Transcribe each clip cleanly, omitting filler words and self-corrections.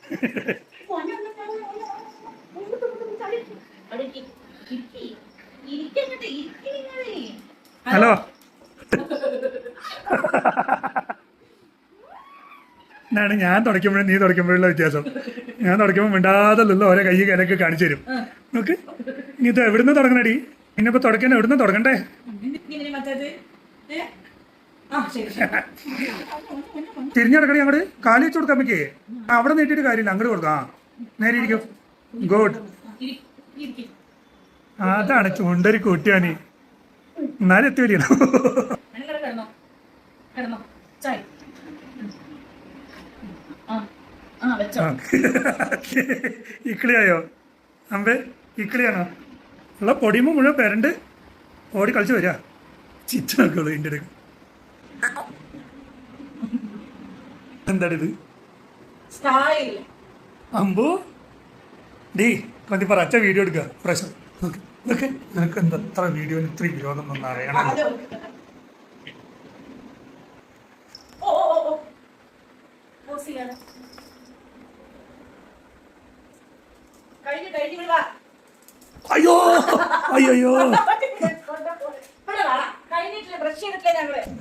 Hello എന്നാണ് ഞാൻ തുടയ്ക്കുമ്പോഴും നീ തുടയ്ക്കുമ്പോഴുള്ള വ്യത്യാസം. ഞാൻ തുടയ്ക്കുമ്പോൾ മിണ്ടാതല്ലോ ഓരോ കൈ കിടക്ക് കാണിച്ചു തരും. നോക്ക് നീ ഇത് എവിടുന്ന് തുടങ്ങണടി? ഇന്നിപ്പോ തുടക്കണേ എവിടുന്ന് തുടങ്ങണ്ടേ? തിരിഞ്ഞടക്കണേ അങ്ങോട്ട് കാലി വെച്ച് കൊടുക്കാൻ പറ്റേ? അവിടെ നീട്ടിട്ട് കാര്യമില്ല, അങ്ങോട്ട് കൊടുക്കാം. നേരെ ഇരിക്കും. ഗുഡ്. അതാണ് ചുണ്ടരി കൂട്ടിയാനി. എന്നാലും എത്തി വരികയാണ്. ഇക്കിളിയായോ അമ്പേ? ഇക്കിളിയാണോ? ഉള്ള പൊടിയുമ്പോ മുഴുവൻ പെരണ്ട് ഓടി കളിച്ച് വരിക. ചിച്ചനൊക്കെയുള്ളൂ ഇതിൻ്റെ ഇടയ്ക്ക്. എന്താണിത്? അമ്പോ ഡീ മതി പറ, അച്ഛ വീഡിയോ എടുക്കുക. പ്രശ്നം ഇതൊക്കെ നിനക്ക് എന്താ എത്ര വീഡിയോ ഇത്ര വിരോധം ഒന്നും അറിയണം. അയ്യോ അയ്യോ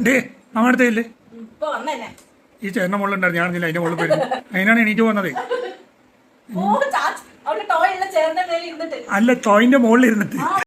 ഡേ അങ്ങനത്തെ ഇല്ലേ? ഈ ചേട്ടൻ്റെ മുകളിലുണ്ടായിരുന്നു, ഞാനില്ല അതിന്റെ മുകളിൽ പോയിരുന്നു. അതിനാണ് എണീറ്റ് പോകുന്നത്. അല്ല ടോയിന്റെ മുകളിൽ ഇരുന്നിട്ട്